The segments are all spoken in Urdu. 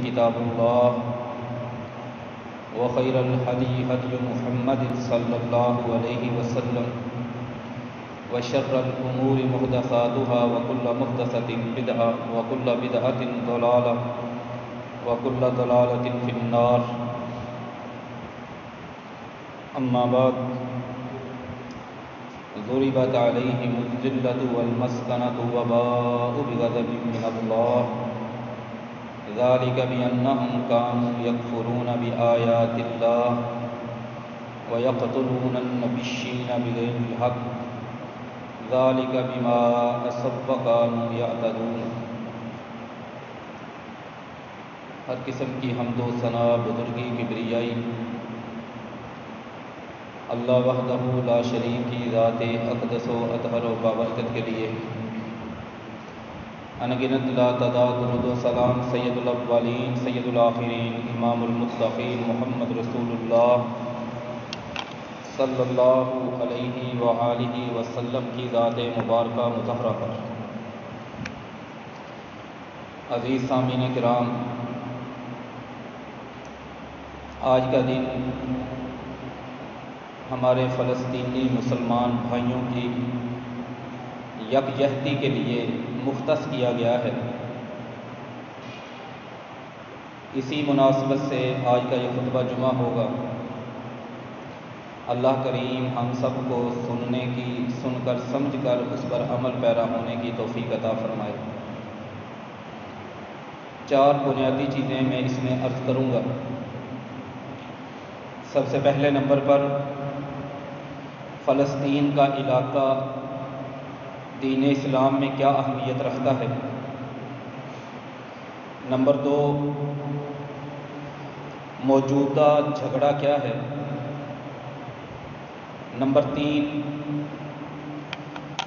كتاب الله وخير الهدي هدي محمد صلى الله عليه وسلم وشر الأمور محدثاتها وكل محدثة بدعة وكل بدعة ضلالة وكل ضلالة في النار. أما بعد ضربت عليهم الذلة والمسكنة وباءوا بغضب من الله ذلك بأنهم كانوا يكفرون بآيات الله ويقتلون النبيين بغير الحق ذلك بما عصوا وكانوا يعتدون. ہر قسم کی حمد و ثنا، بزرگی، کبریائی اللہ وحدہ لا شریک کی ذات اقدس و اطہر و بابرکت کے لیے انگنت لا تعداد درود و سلام سید الاولین سید الآخرین امام المتقین محمد رسول اللہ صلی اللہ علیہ وآلہ وسلم کی ذات مبارکہ مطہرہ پر. عزیز سامعین کرام، آج کا دن ہمارے فلسطینی مسلمان بھائیوں کی یکجہتی کے لیے مختص کیا گیا ہے. اسی مناسبت سے آج کا یہ خطبہ جمعہ ہوگا. اللہ کریم ہم سب کو سن کر سمجھ کر اس پر عمل پیرا ہونے کی توفیق عطا فرمائے. 4 بنیادی چیزیں میں اس میں عرض کروں گا. سب سے پہلے نمبر پر فلسطین کا علاقہ دین اسلام میں کیا اہمیت رکھتا ہے. نمبر 2 موجودہ جھگڑا کیا ہے. نمبر 3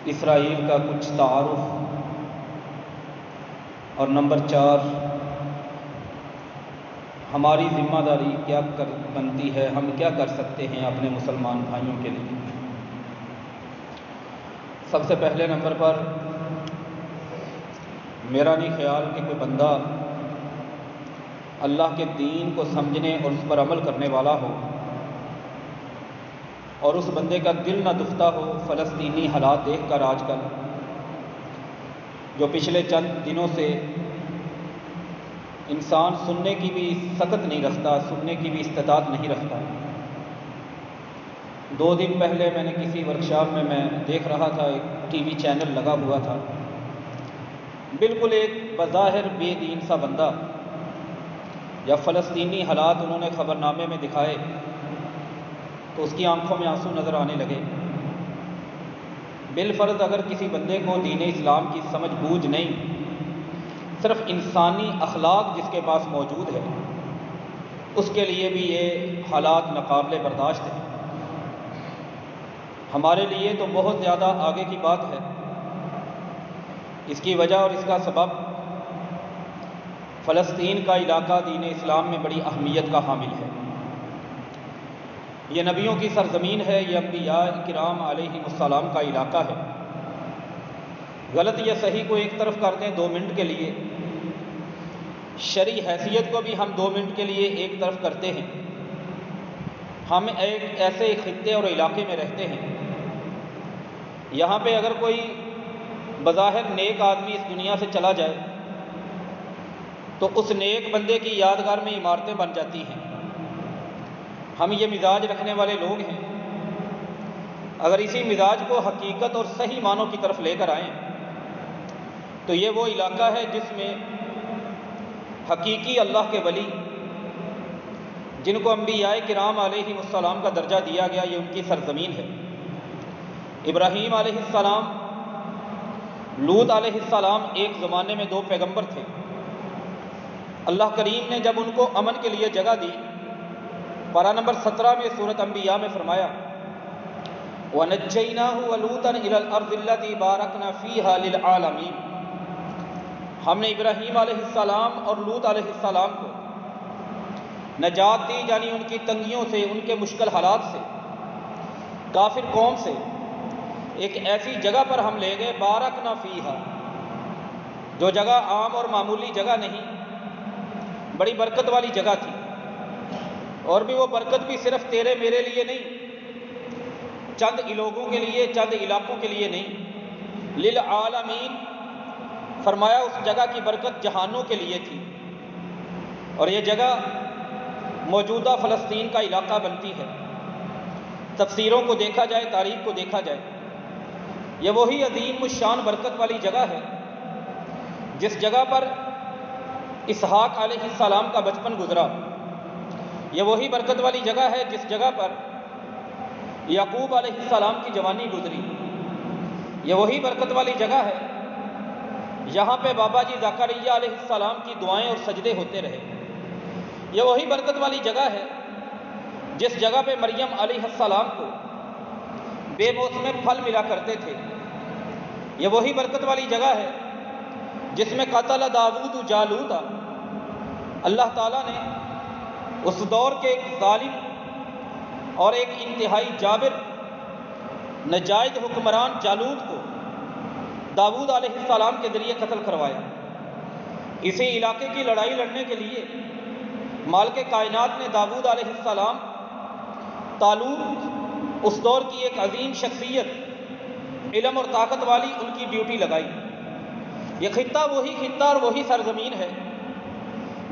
اسرائیل کا کچھ تعارف. اور نمبر 4 ہماری ذمہ داری کیا بنتی ہے، ہم کیا کر سکتے ہیں اپنے مسلمان بھائیوں کے لیے. سب سے پہلے نمبر پر میرا نہیں خیال کہ کوئی بندہ اللہ کے دین کو سمجھنے اور اس پر عمل کرنے والا ہو اور اس بندے کا دل نہ دکھتا ہو فلسطینی حالات دیکھ کر آج کل جو پچھلے چند دنوں سے انسان سننے کی بھی سخت نہیں رکھتا، سننے کی بھی استطاعت نہیں رکھتا. 2 دن پہلے میں نے کسی ورکشاپ میں دیکھ رہا تھا، ایک ٹی وی چینل لگا ہوا تھا. بالکل ایک بظاہر بے دین سا بندہ جب فلسطینی حالات انہوں نے خبرنامے میں دکھائے تو اس کی آنکھوں میں آنسو نظر آنے لگے. بالفرض اگر کسی بندے کو دین اسلام کی سمجھ بوجھ نہیں، صرف انسانی اخلاق جس کے پاس موجود ہے، اس کے لیے بھی یہ حالات ناقابل برداشت ہیں. ہمارے لیے تو بہت زیادہ آگے کی بات ہے. اس کی وجہ اور اس کا سبب فلسطین کا علاقہ دین اسلام میں بڑی اہمیت کا حامل ہے. یہ نبیوں کی سرزمین ہے، یہ انبیاء کرام علیہ السلام کا علاقہ ہے. غلط یا صحیح کو ایک طرف کر دیں 2 منٹ کے لیے، شرعی حیثیت کو بھی ہم 2 منٹ کے لیے ایک طرف کرتے ہیں. ہم ایک ایسے خطے اور علاقے میں رہتے ہیں، یہاں پہ اگر کوئی بظاہر نیک آدمی اس دنیا سے چلا جائے تو اس نیک بندے کی یادگار میں عمارتیں بن جاتی ہیں. ہم یہ مزاج رکھنے والے لوگ ہیں. اگر اسی مزاج کو حقیقت اور صحیح معنوں کی طرف لے کر آئیں تو یہ وہ علاقہ ہے جس میں حقیقی اللہ کے ولی جن کو انبیاء کرام علیہ السلام کا درجہ دیا گیا، یہ ان کی سرزمین ہے. ابراہیم علیہ السلام، لوط علیہ السلام ایک زمانے میں 2 پیغمبر تھے. اللہ کریم نے جب ان کو امن کے لیے جگہ دی، پارہ نمبر 17 میں سورۃ انبیاء میں فرمایا وَنَجَّيْنَاهُ وَلُوطًا إِلَى الْأَرْضِ الَّتِي بَارَكْنَا فِيهَا لِلْعَالَمِينَ. ہم نے ابراہیم علیہ السلام اور لوط علیہ السلام کو نجات دی، یعنی ان کی تنگیوں سے، ان کے مشکل حالات سے، کافر قوم سے ایک ایسی جگہ پر ہم لے گئے بارکنا فیہا، جو جگہ عام اور معمولی جگہ نہیں، بڑی برکت والی جگہ تھی، اور بھی وہ برکت بھی صرف تیرے میرے لیے نہیں، چند لوگوں کے لیے، چند علاقوں کے لیے نہیں، للعالمین، فرمایا اس جگہ کی برکت جہانوں کے لیے تھی۔ اور یہ جگہ موجودہ فلسطین کا علاقہ بنتی ہے۔ تفسیروں کو دیکھا جائے، تاریخ کو دیکھا جائے، یہ وہی عظیم الشان برکت والی جگہ ہے جس جگہ پر اسحاق علیہ السلام کا بچپن گزرا۔ یہ وہی برکت والی جگہ ہے جس جگہ پر یعقوب علیہ السلام کی جوانی گزری۔ یہ وہی برکت والی جگہ ہے یہاں پہ بابا جی زکریا علیہ السلام کی دعائیں اور سجدے ہوتے رہے۔ یہ وہی برکت والی جگہ ہے جس جگہ پہ مریم علیہ السلام کو بے موسم پھل ملا کرتے تھے۔ یہ وہی برکت والی جگہ ہے جس میں قتل داؤد جالوت، اللہ تعالیٰ نے اس دور کے ایک ظالم اور ایک انتہائی جابر ناجائز حکمران جالوت کو داؤد علیہ السلام کے ذریعے قتل کروایا۔ اسی علاقے کی لڑائی لڑنے کے لیے مالک کائنات نے داؤد علیہ السلام، طالوت اس دور کی ایک عظیم شخصیت، علم اور طاقت والی، ان کی ڈیوٹی لگائی۔ یہ خطہ وہی خطہ اور وہی سرزمین ہے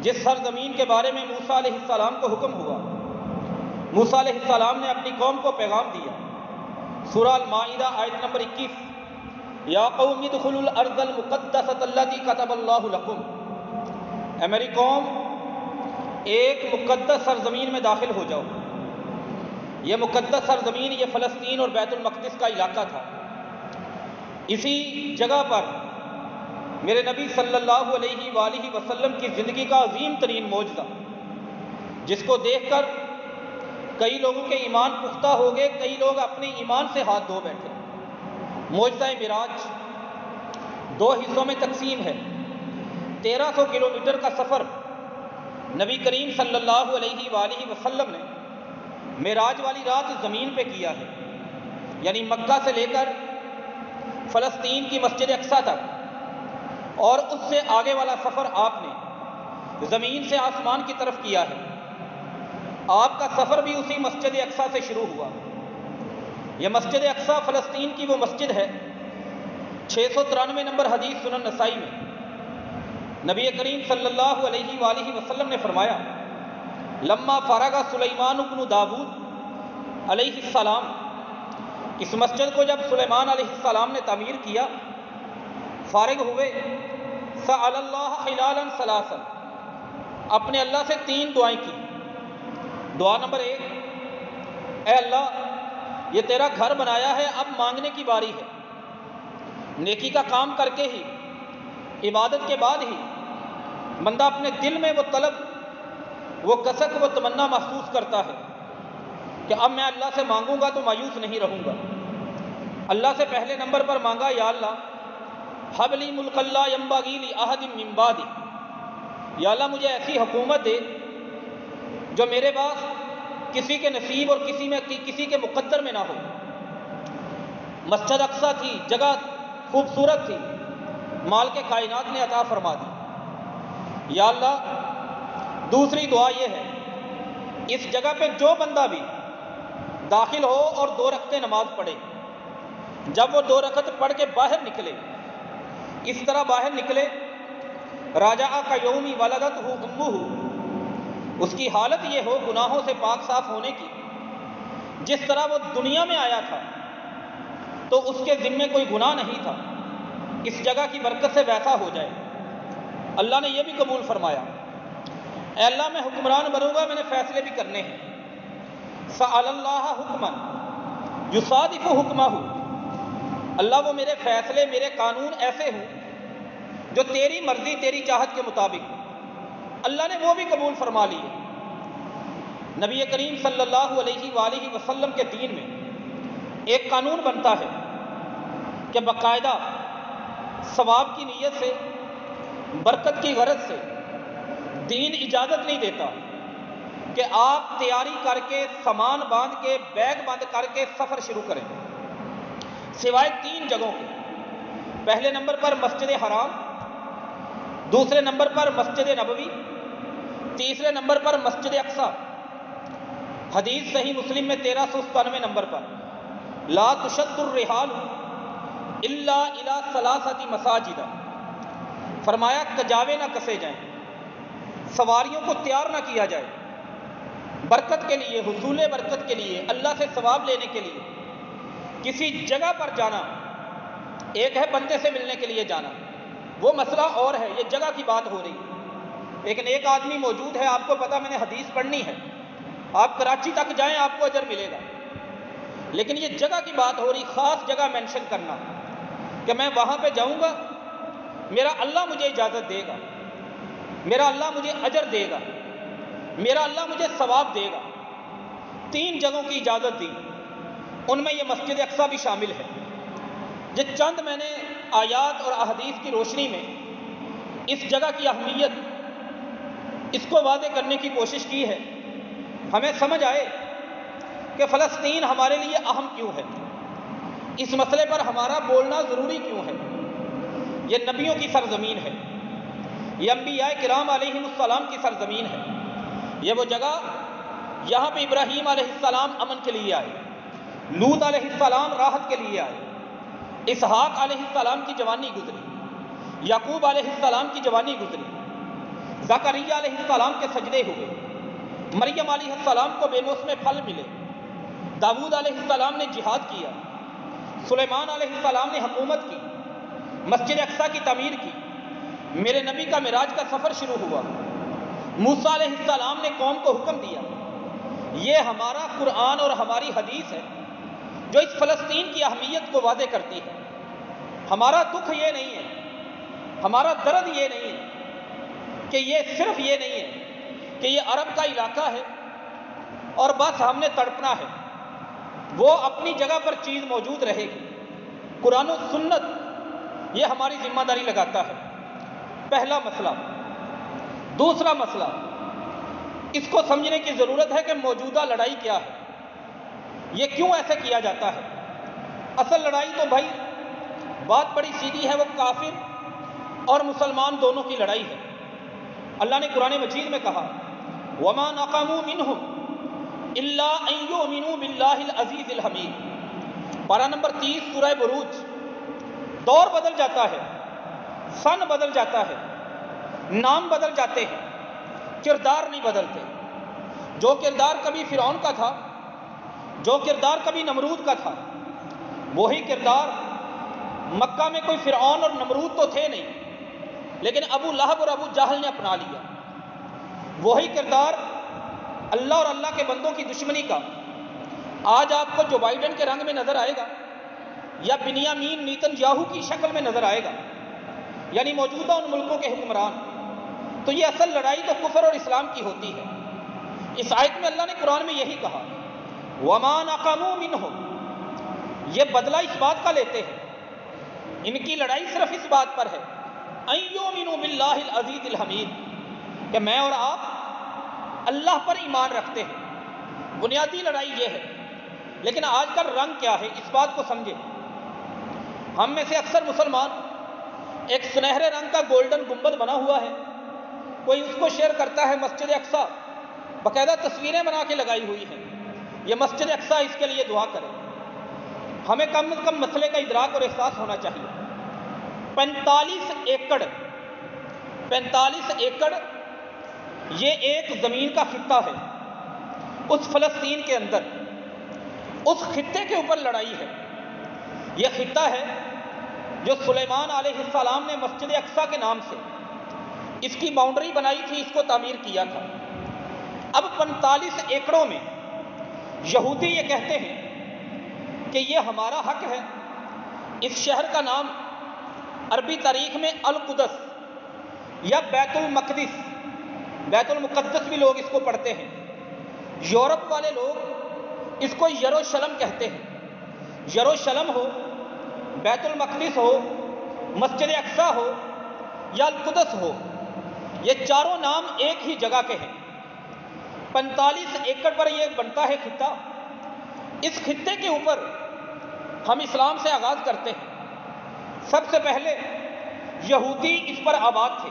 جس سرزمین کے بارے میں موسیٰ علیہ السلام کو حکم ہوا۔ موسیٰ علیہ السلام نے اپنی قوم کو پیغام دیا۔ سورہ المائدہ آیت نمبر 21، یا قوم ادخلوا الارض المقدسۃ التی کتب اللہ لکم، اے میری قوم ایک مقدس سرزمین میں داخل ہو جاؤ۔ یہ مقدس سرزمین، یہ فلسطین اور بیت المقدس کا علاقہ تھا۔ اسی جگہ پر میرے نبی صلی اللہ علیہ وآلہ وسلم کی زندگی کا عظیم ترین معجزہ، جس کو دیکھ کر کئی لوگوں کے ایمان پختہ ہو گئے، کئی لوگ اپنے ایمان سے ہاتھ دھو بیٹھے۔ معجزہ معراج 2 حصوں میں تقسیم ہے۔ 1300 کلومیٹر کا سفر نبی کریم صلی اللہ علیہ وآلہ وسلم نے معراج والی رات زمین پہ کیا ہے، یعنی مکہ سے لے کر فلسطین کی مسجد اقصیٰ تک، اور اس سے آگے والا سفر آپ نے زمین سے آسمان کی طرف کیا ہے۔ آپ کا سفر بھی اسی مسجد اقصیٰ سے شروع ہوا۔ یہ مسجد اقصیٰ فلسطین کی وہ مسجد ہے، 693 نمبر حدیث سنن نسائی میں نبی کریم صلی اللہ علیہ وآلہ وسلم نے فرمایا، لما فرغ سلیمان بن داؤد علیہ السلام، اس مسجد کو جب سلیمان علیہ السلام نے تعمیر کیا، فارغ ہوئے، سأل اللہ خلالا ثلاثا، اپنے اللہ سے 3 دعائیں کی۔ دعا نمبر 1، اے اللہ یہ تیرا گھر بنایا ہے، اب مانگنے کی باری ہے۔ نیکی کا کام کر کے ہی، عبادت کے بعد ہی بندہ اپنے دل میں وہ طلب، وہ کسک، وہ تمنا محسوس کرتا ہے کہ اب میں اللہ سے مانگوں گا تو مایوس نہیں رہوں گا۔ اللہ سے پہلے نمبر پر مانگا، یا اللہ حب لی ملک لا ینبغی لأحد من بعدی، یا اللہ مجھے ایسی حکومت دے جو میرے پاس کسی کے نصیب اور کسی کے مقدر میں نہ ہو۔ مسجد اقصیٰ تھی، جگہ خوبصورت تھی، مال کے کائنات نے عطا فرما دی۔ یا اللہ دوسری دعا یہ ہے، اس جگہ پہ جو بندہ بھی داخل ہو اور 2 رکعتیں نماز پڑھے، جب وہ 2 رکعت پڑھ کے باہر نکلے، اس طرح باہر نکلے، راجع کا یومی ولدتہ امہ، اس کی حالت یہ ہو گناہوں سے پاک صاف ہونے کی، جس طرح وہ دنیا میں آیا تھا تو اس کے ذمے کوئی گناہ نہیں تھا، اس جگہ کی برکت سے ویسا ہو جائے۔ اللہ نے یہ بھی قبول فرمایا، اے اللہ میں حکمران بنوں گا، میں نے فیصلے بھی کرنے ہیں۔ سأل اللہ حکما یصادف حکمہ، اللہ وہ میرے فیصلے، میرے قانون ایسے ہوں جو تیری مرضی، تیری چاہت کے مطابق۔ اللہ نے وہ بھی قبول فرما لیے۔ نبی کریم صلی اللہ علیہ وآلہ وسلم کے دین میں ایک قانون بنتا ہے کہ باقاعدہ ثواب کی نیت سے، برکت کی غرض سے دین اجازت نہیں دیتا کہ آپ تیاری کر کے، سامان باندھ کے، بیگ بند کر کے سفر شروع کریں، سوائے 3 جگہوں کے۔ پہلے نمبر پر مسجد حرام، دوسرے نمبر پر مسجد نبوی، تیسرے نمبر پر مسجد اقصی، حدیث صحیح مسلم میں 1397 نمبر پر، لا تشد الرحال الا الی ثلاثۃ مساجد، فرمایا کجاوے نہ کسے جائیں، سواریوں کو تیار نہ کیا جائے برکت کے لیے، حصول برکت کے لیے، اللہ سے ثواب لینے کے لیے کسی جگہ پر جانا۔ ایک ہے بندے سے ملنے کے لیے جانا، وہ مسئلہ اور ہے، یہ جگہ کی بات ہو رہی ہے۔ لیکن ایک آدمی موجود ہے، آپ کو پتا میں نے حدیث پڑھنی ہے، آپ کراچی تک جائیں آپ کو اجر ملے گا، لیکن یہ جگہ کی بات ہو رہی، خاص جگہ مینشن کرنا کہ میں وہاں پہ جاؤں گا، میرا اللہ مجھے اجازت دے گا، میرا اللہ مجھے اجر دے گا، میرا اللہ مجھے ثواب دے گا۔ 3 جگہوں کی اجازت دی، ان میں یہ مسجد اقصی بھی شامل ہے۔ یہ چند میں نے آیات اور احادیث کی روشنی میں اس جگہ کی اہمیت اس کو واضح کرنے کی کوشش کی ہے، ہمیں سمجھ آئے کہ فلسطین ہمارے لیے اہم کیوں ہے، اس مسئلے پر ہمارا بولنا ضروری کیوں ہے۔ یہ نبیوں کی سرزمین ہے، یہ انبیاء کرام علیہم السلام کی سرزمین ہے، یہ وہ جگہ یہاں پہ ابراہیم علیہ السلام امن کے لیے آئے، لوط علیہ السلام راحت کے لیے آئے، اسحاق علیہ السلام کی جوانی گزری، یعقوب علیہ السلام کی جوانی گزری، زکریا علیہ السلام کے سجدے ہوئے، مریم علیہ السلام کو بے موسم پھل ملے، داؤد علیہ السلام نے جہاد کیا، سلیمان علیہ السلام نے حکومت کی، مسجد اقصی کی تعمیر کی، میرے نبی کا معراج کا سفر شروع ہوا، موسیٰ علیہ السلام نے قوم کو حکم دیا۔ یہ ہمارا قرآن اور ہماری حدیث ہے جو اس فلسطین کی اہمیت کو واضح کرتی ہے۔ ہمارا دکھ یہ نہیں ہے، ہمارا درد یہ نہیں ہے کہ یہ صرف یہ نہیں ہے کہ یہ عرب کا علاقہ ہے اور بس ہم نے تڑپنا ہے، وہ اپنی جگہ پر چیز موجود رہے گی۔ قرآن و سنت یہ ہماری ذمہ داری لگاتا ہے، پہلا مسئلہ۔ دوسرا مسئلہ، اس کو سمجھنے کی ضرورت ہے کہ موجودہ لڑائی کیا ہے، یہ کیوں ایسے کیا جاتا ہے۔ اصل لڑائی تو بھائی بات بڑی سیدھی ہے، وہ کافر اور مسلمان دونوں کی لڑائی ہے۔ اللہ نے قرآن مجید میں کہا وَمَا نَقَمُوا مِنْهُمْ إِلَّا أَن يُؤْمِنُوا بِاللَّهِ الْعَزِيزِ الْحَمِيدِ، پارہ نمبر 30 سورہ بروج۔ دور بدل جاتا ہے، سن بدل جاتا ہے، نام بدل جاتے ہیں، کردار نہیں بدلتے۔ جو کردار کبھی فرعون کا تھا، جو کردار کبھی نمرود کا تھا، وہی کردار مکہ میں کوئی فرعون اور نمرود تو تھے نہیں، لیکن ابو لہب اور ابو جہل نے اپنا لیا۔ وہی کردار اللہ اور اللہ کے بندوں کی دشمنی کا آج آپ کو جو بائیڈن کے رنگ میں نظر آئے گا یا بنیامین نیتن یاہو کی شکل میں نظر آئے گا، یعنی موجودہ ان ملکوں کے حکمران۔ تو یہ اصل لڑائی تو کفر اور اسلام کی ہوتی ہے۔ اس آیت میں اللہ نے قرآن میں یہی کہا وَمَا نَقَمُوا مِنْهُمْ، یہ بدلہ اس بات کا لیتے ہیں، ان کی لڑائی صرف اس بات پر ہے أَن يُؤْمِنُوا بِاللَّهِ الْعَزِيزِ الْحَمِيدِ، کہ میں اور آپ اللہ پر ایمان رکھتے ہیں، بنیادی لڑائی یہ ہے۔ لیکن آج کل رنگ کیا ہے، اس بات کو سمجھے۔ ہم میں سے اکثر مسلمان ایک سنہرے رنگ کا گولڈن گنبد بنا ہوا ہے، کوئی اس کو شیئر کرتا ہے مسجد اقصی، باقاعدہ تصویریں بنا کے لگائی ہوئی ہیں، یہ مسجد اقصی اس کے لیے دعا کرے۔ ہمیں کم از کم مسئلے کا ادراک اور احساس ہونا چاہیے۔ 45 ایکڑ یہ ایک زمین کا خطہ ہے، اس فلسطین کے اندر اس خطے کے اوپر لڑائی ہے۔ یہ خطہ ہے جو سلیمان علیہ السلام نے مسجد اقصی کے نام سے اس کی باؤنڈری بنائی تھی، اس کو تعمیر کیا تھا۔ اب 45 ایکڑوں میں یہودی یہ کہتے ہیں کہ یہ ہمارا حق ہے۔ اس شہر کا نام عربی تاریخ میں القدس یا بیت المقدس، بیت المقدس بھی لوگ اس کو پڑھتے ہیں، یورپ والے لوگ اس کو یروشلم کہتے ہیں۔ یروشلم ہو، بیت المقدس ہو، مسجد اقصی ہو یا القدس ہو، یہ چاروں نام ایک ہی جگہ کے ہیں۔ 45 ایکڑ پر یہ بنتا ہے خطہ۔ اس خطے کے اوپر ہم اسلام سے آغاز کرتے ہیں۔ سب سے پہلے یہودی اس پر آباد تھے،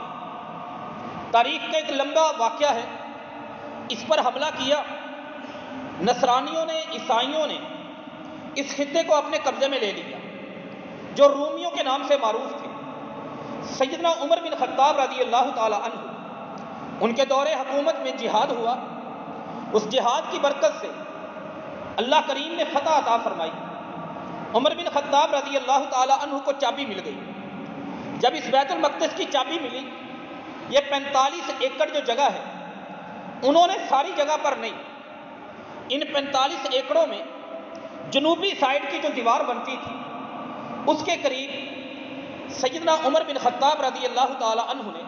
تاریخ کا ایک لمبا واقعہ ہے. اس پر حملہ کیا نصرانیوں نے، عیسائیوں نے اس خطے کو اپنے قبضے میں لے لیا، جو رومیوں کے نام سے معروف تھے. سیدنا عمر بن خطاب رضی اللہ تعالی عنہ، ان کے دور حکومت میں جہاد ہوا. اس جہاد کی برکت سے اللہ کریم نے فتح عطا فرمائی. عمر بن خطاب رضی اللہ تعالی عنہ کو چابی مل گئی. جب اس بیت المقدس کی چابی ملی، یہ 45 ایکڑ جو جگہ ہے، انہوں نے ساری جگہ پر نہیں، ان 45 ایکڑوں میں جنوبی سائڈ کی جو دیوار بنتی تھی اس کے قریب سیدنا عمر بن خطاب رضی اللہ تعالی عنہ نے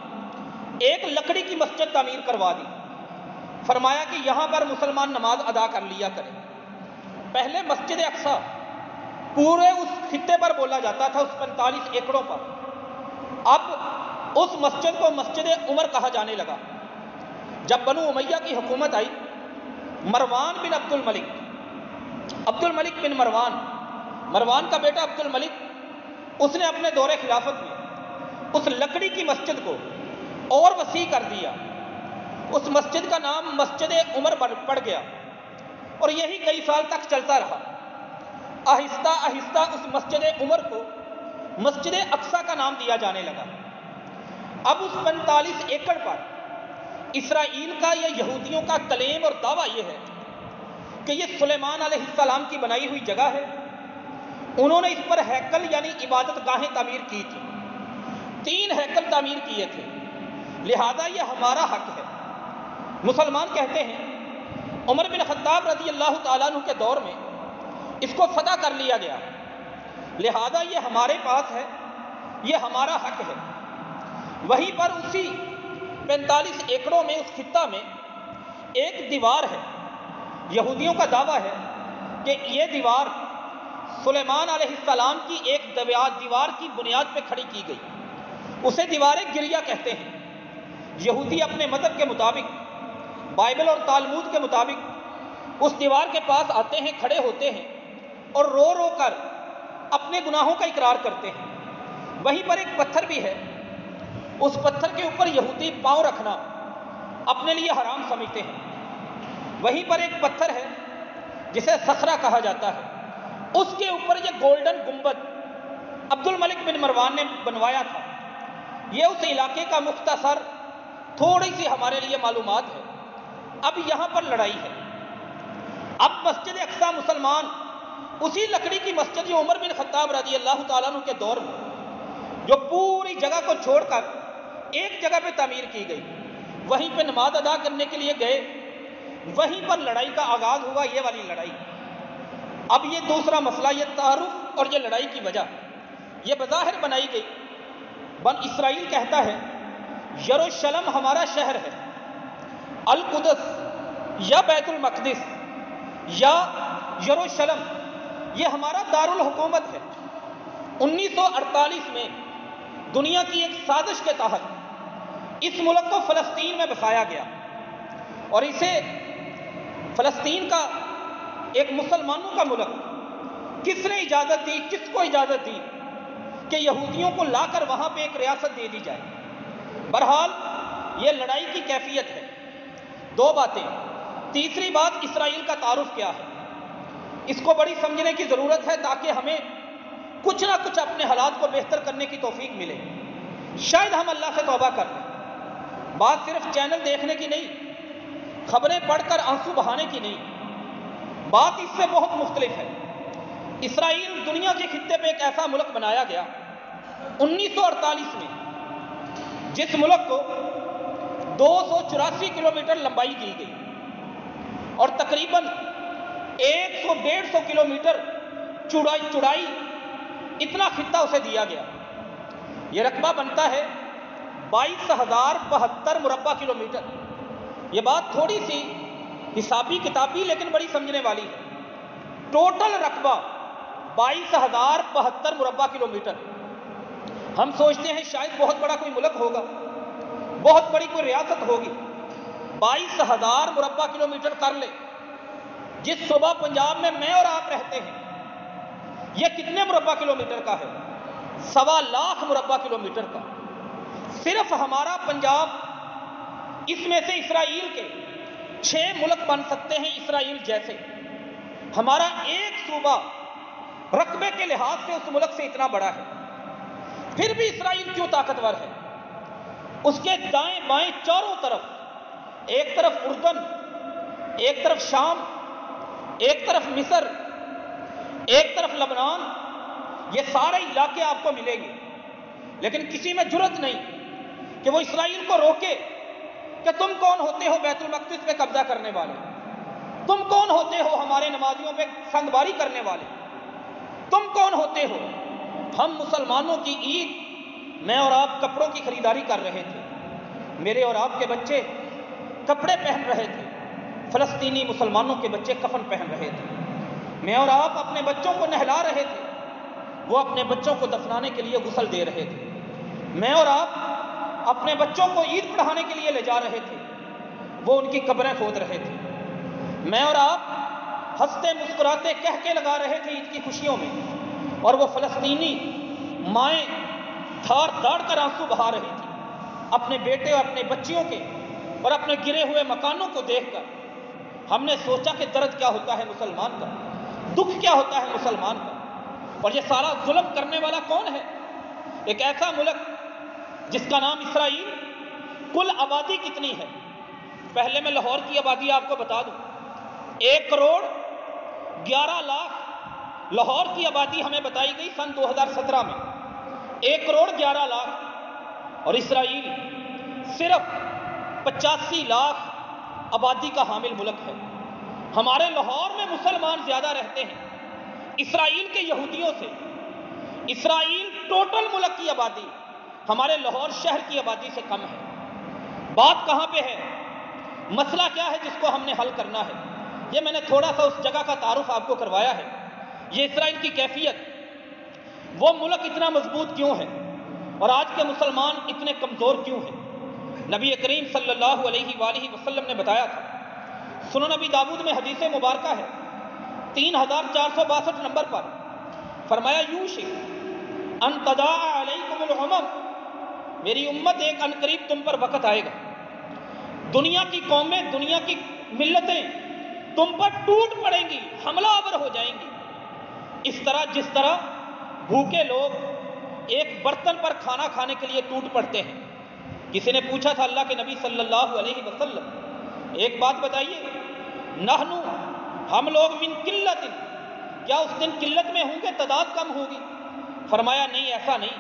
ایک لکڑی کی مسجد تعمیر کروا دی. فرمایا کہ یہاں پر مسلمان نماز ادا کر لیا کریں. پہلے مسجد اقصی پورے اس خطے پر بولا جاتا تھا، اس 45 ایکڑوں پر. اب اس مسجد کو مسجد عمر کہا جانے لگا. جب بنو امیہ کی حکومت آئی، مروان بن عبد الملک بن مروان کا بیٹا عبد الملک، اس نے اپنے دور خلافت میں اس لکڑی کی مسجد کو اور وسیع کر دیا. اس مسجد کا نام مسجد عمر پڑ گیا اور یہی کئی سال تک چلتا رہا. آہستہ آہستہ اس مسجد عمر کو مسجد اقصی کا نام دیا جانے لگا. اب اس 45 ایکڑ پر اسرائیل کا یا یہودیوں کا کلیم اور دعویٰ یہ ہے کہ یہ سلیمان علیہ السلام کی بنائی ہوئی جگہ ہے. انہوں نے اس پر ہیکل یعنی عبادت گاہیں تعمیر کی تھی، 3 ہیکل تعمیر کیے تھے، لہذا یہ ہمارا حق ہے. مسلمان کہتے ہیں عمر بن خطاب رضی اللہ تعالیٰ عنہ کے دور میں اس کو فتح کر لیا گیا، لہذا یہ ہمارے پاس ہے، یہ ہمارا حق ہے. وہیں پر اسی 45 ایکڑوں میں اس خطہ میں ایک دیوار ہے. یہودیوں کا دعویٰ ہے کہ یہ دیوار سلیمان علیہ السلام کی ایک دیوار کی بنیاد پہ کھڑی کی گئی. اسے دیوار گریہ کہتے ہیں. یہودی اپنے مذہب کے مطابق، بائبل اور تالمود کے مطابق اس دیوار کے پاس آتے ہیں، کھڑے ہوتے ہیں اور رو رو کر اپنے گناہوں کا اقرار کرتے ہیں. وہیں پر ایک پتھر بھی ہے، اس پتھر کے اوپر یہودی پاؤں رکھنا اپنے لیے حرام سمجھتے ہیں. وہیں پر ایک پتھر ہے جسے صخرہ کہا جاتا ہے، اس کے اوپر یہ گولڈن گنبد عبد الملک بن مروان نے بنوایا تھا. یہ اس علاقے کا مختصر تھوڑی سی ہمارے لیے معلومات ہے. اب یہاں پر لڑائی ہے. اب مسجد اقصی مسلمان اسی لکڑی کی مسجد جو عمر بن خطاب رضی اللہ تعالیٰ عنہ کے دور میں جو پوری جگہ کو چھوڑ کر ایک جگہ پہ تعمیر کی گئی، وہیں پہ نماز ادا کرنے کے لیے گئے. وہیں پر لڑائی کا آغاز ہوا، یہ والی لڑائی. اب یہ دوسرا مسئلہ، یہ تعارف اور یہ لڑائی کی وجہ یہ بظاہر بنائی گئی. بن اسرائیل کہتا ہے یروشلم ہمارا شہر ہے، القدس یا بیت المقدس یا یروشلم یہ ہمارا دارالحکومت ہے. 1948 میں دنیا کی ایک سازش کے تحت اس ملک کو فلسطین میں بسایا گیا اور اسے فلسطین کا ایک مسلمانوں کا ملک کس نے اجازت دی، کس کو اجازت دی کہ یہودیوں کو لا کر وہاں پہ ایک ریاست دے دی جائے. بہرحال یہ لڑائی کی کیفیت ہے. 2 باتیں. تیسری بات، اسرائیل کا تعارف کیا ہے، اس کو بڑی سمجھنے کی ضرورت ہے تاکہ ہمیں کچھ نہ کچھ اپنے حالات کو بہتر کرنے کی توفیق ملے. شاید ہم اللہ سے توبہ کر لیں. بات صرف چینل دیکھنے کی نہیں، خبریں پڑھ کر آنسو بہانے کی نہیں، بات اس سے بہت مختلف ہے. اسرائیل دنیا کے خطے پہ ایک ایسا ملک بنایا گیا 1948 میں جس ملک کو 284 کلومیٹر لمبائی دی گئی اور تقریباً 100-150 کلومیٹر چوڑائی اتنا خطہ اسے دیا گیا. یہ رقبہ بنتا ہے 22,072 مربع کلومیٹر. یہ بات تھوڑی سی حسابی کتابی لیکن بڑی سمجھنے والی ہے. ٹوٹل رقبہ 22,072 مربع کلومیٹر. ہم سوچتے ہیں شاید بہت بڑا کوئی ملک ہوگا، بہت بڑی کوئی ریاست ہوگی. 22,000 مربع کلومیٹر کر لے. جس صوبہ پنجاب میں اور آپ رہتے ہیں یہ کتنے مربع کلومیٹر کا ہے؟ 1.25 لاکھ مربع کلومیٹر کا. صرف ہمارا پنجاب اس میں سے اسرائیل کے 6 ملک بن سکتے ہیں اسرائیل جیسے. ہمارا ایک صوبہ رقبے کے لحاظ سے اس ملک سے اتنا بڑا ہے، پھر بھی اسرائیل کیوں طاقتور ہے؟ اس کے دائیں بائیں چاروں طرف، ایک طرف اردن، ایک طرف شام، ایک طرف مصر، ایک طرف لبنان، یہ سارے علاقے آپ کو ملیں گے. لیکن کسی میں جرت نہیں کہ وہ اسرائیل کو روکے کہ تم کون ہوتے ہو بیت المقدس پہ قبضہ کرنے والے؟ تم کون ہوتے ہو ہمارے نمازیوں پہ سنگباری کرنے والے؟ تم کون ہوتے ہو؟ ہم مسلمانوں کی عید، میں اور آپ کپڑوں کی خریداری کر رہے تھے، میرے اور آپ کے بچے کپڑے پہن رہے تھے، فلسطینی مسلمانوں کے بچے کفن پہن رہے تھے. میں اور آپ اپنے بچوں کو نہلا رہے تھے، وہ اپنے بچوں کو دفنانے کے لیے غسل دے رہے تھے. میں اور آپ اپنے بچوں کو عید پڑھانے کے لیے لے جا رہے تھے، وہ ان کی قبریں کھود رہے تھے. میں اور آپ ہنستے مسکراتے کہہ کے لگا رہے تھے عید کی خوشیوں میں، اور وہ فلسطینی مائیں تھار تھار کر آنسو بہا رہی تھی اپنے بیٹے اور اپنے بچیوں کے اور اپنے گرے ہوئے مکانوں کو دیکھ کر. ہم نے سوچا کہ درد کیا ہوتا ہے مسلمان کا، دکھ کیا ہوتا ہے مسلمان کا، اور یہ سارا ظلم کرنے والا کون ہے؟ ایک ایسا ملک جس کا نام اسرائیل. کل آبادی کتنی ہے؟ پہلے میں لاہور کی آبادی آپ کو بتا دوں، 1,11,00,000 لاہور کی آبادی ہمیں بتائی گئی سن 2017 میں، 1,11,00,000. اور اسرائیل صرف 85 لاکھ آبادی کا حامل ملک ہے. ہمارے لاہور میں مسلمان زیادہ رہتے ہیں اسرائیل کے یہودیوں سے. اسرائیل ٹوٹل ملک کی آبادی ہمارے لاہور شہر کی آبادی سے کم ہے. بات کہاں پہ ہے؟ مسئلہ کیا ہے جس کو ہم نے حل کرنا ہے؟ یہ میں نے تھوڑا سا اس جگہ کا تعارف آپ کو کروایا ہے. یہ اسرائیل کی کیفیت، وہ ملک اتنا مضبوط کیوں ہے اور آج کے مسلمان اتنے کمزور کیوں ہیں؟ نبی کریم صلی اللہ علیہ وآلہ وسلم نے بتایا تھا، سنن نبی داؤد میں حدیث مبارکہ ہے 3462 نمبر پر، فرمایا یوشک ان تداع علیکم الامم، میری امت ایک ان قریب تم پر وقت آئے گا، دنیا کی قومیں، دنیا کی ملتیں تم پر ٹوٹ پڑیں گی، حملہ آور ہو جائیں گی. اس طرح جس طرح بھوکے لوگ ایک برتن پر کھانا کھانے کے لیے ٹوٹ پڑتے ہیں. کسی نے پوچھا تھا اللہ کے نبی صلی اللہ علیہ وسلم، ایک بات بتائیے، نحنو، ہم لوگ من قلت، کیا اس دن قلت میں ہوں گے، تعداد کم ہوگی؟ فرمایا نہیں، ایسا نہیں،